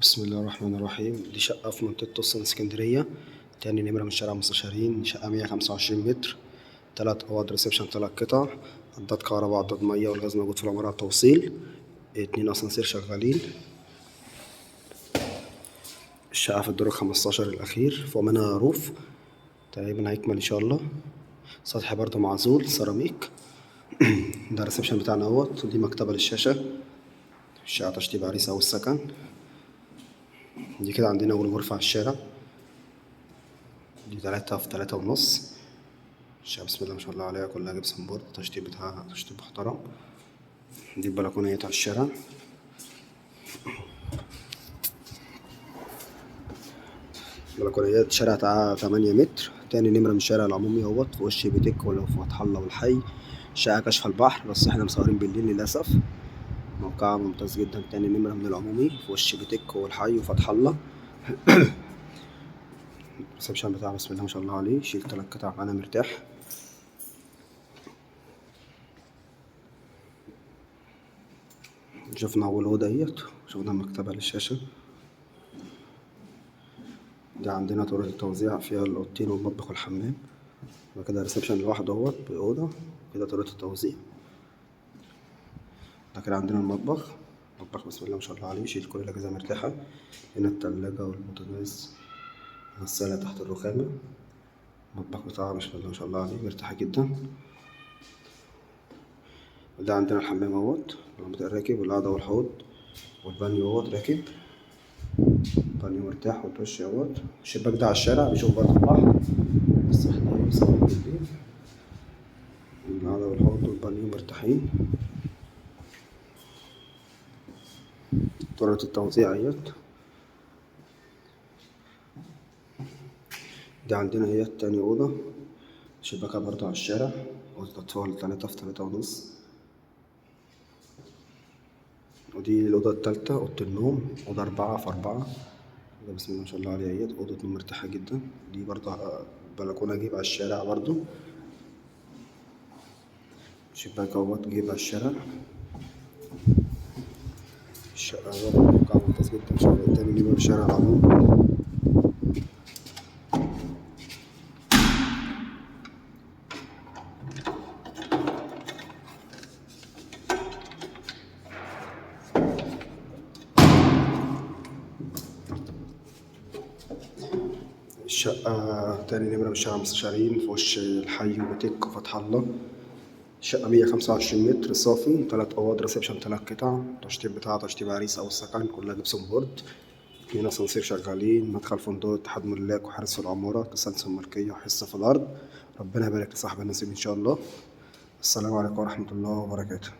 بسم الله الرحمن الرحيم. دي شقة في منطقة توسن اسكندرية، تاني نمرة من شارع مستشارين. شقة 125 متر، 3 أوض ريسبشن، 3 قطع، عداد كهرباء، عداد مية، والغاز موجود في العمارة على التوصيل، 2 أسانسير شغالين. الشقة في الدور ال15 الأخير، فوق منها روف تقريبا هيكمل إن شاء الله. سطح برضه معزول سيراميك. ده الريسبشن بتاعنا اهوت، ودي مكتبة للشاشة. الشقة تشطيب عريس أو السكن. دي كده عندنا أول غرفة على الشارع، دي 3 في 3.5. الشقة بسم الله ما شاء الله عليها، كلها جبسن بورد، التشطيب بتاعها تشطيب محترم. دي البلكونية على الشارع. بلكونيات شارع 8 متر، تاني نمرة من الشارع العمومي اهوت، في وش بيتك ولا في فتح الله والحي. الشقة كاشفة البحر، بس احنا مصورين بالليل للأسف. موقعها ممتاز جدا، تاني نمرة من العمومي، في وش بيتك والحي وفتح الله. الريسبشن بتاعها بسم الله ما شاء الله عليه، شيل 3 قطع أنا مرتاح. شفنا أول أوضة اهيت، شفنا المكتبة للشاشة. دي عندنا طرق التوزيع، فيها الأوضتين والمطبخ والحمام. وكده ريسبشن لوحده اهوت بأوضة، كده طريقة التوزيع. ده كده عندنا المطبخ. المطبخ بسم الله ما شاء الله عليه، يشيل كل الأجهزة مرتاحة. هنا التلاجة والبوتاجاز، غسالة تحت الرخامة. المطبخ بتاعها بسم الله ما شاء الله عليه، مرتاحة جدا. وده عندنا الحمام اهوت، راكب، والقعدة والحوض، والبانيو اهوت راكب. البانيو مرتاح، والدش اهوت. الشباك ده على الشارع بيشوف برضه البحر، بس احنا بنصور بالليل. القعدة والحوض والبانيو مرتاحين. طريقة التوزيع اهيت. دي عندنا هي تاني أوضة، شباكها برضه على الشارع. أوضة أطفال 3 في 3.5. ودي الأوضة التالتة، أوضة النوم، أوضة 4 في 4. ده بسم الله ما شاء الله عليها اهيت، أوضة نوم مرتاحة جدا. دي برضه بلكونة جيب على الشارع برضه. شباك اهوت جيب على الشارع. الشقة اهوت موقعها ممتاز جدا، شارع تاني نمرة من الشارع العمومي. الشقة تاني نمرة من شارع مستشارين، في وش الحي وبوتيك وفتح الله. الشقة 125 متر صافي، 3 أوض ريسبشن، 3 قطع، التشطيب بتاعها تشطيب عريس أو السكن، كلها جبسون بورد. 2 أسانسير شغالين، مدخل فندق، اتحاد ملاك وحارس في العمارة، تسلسل ملكية وحصة في الأرض. ربنا يبارك لصاحب النصيب إن شاء الله. السلام عليكم ورحمة الله وبركاته.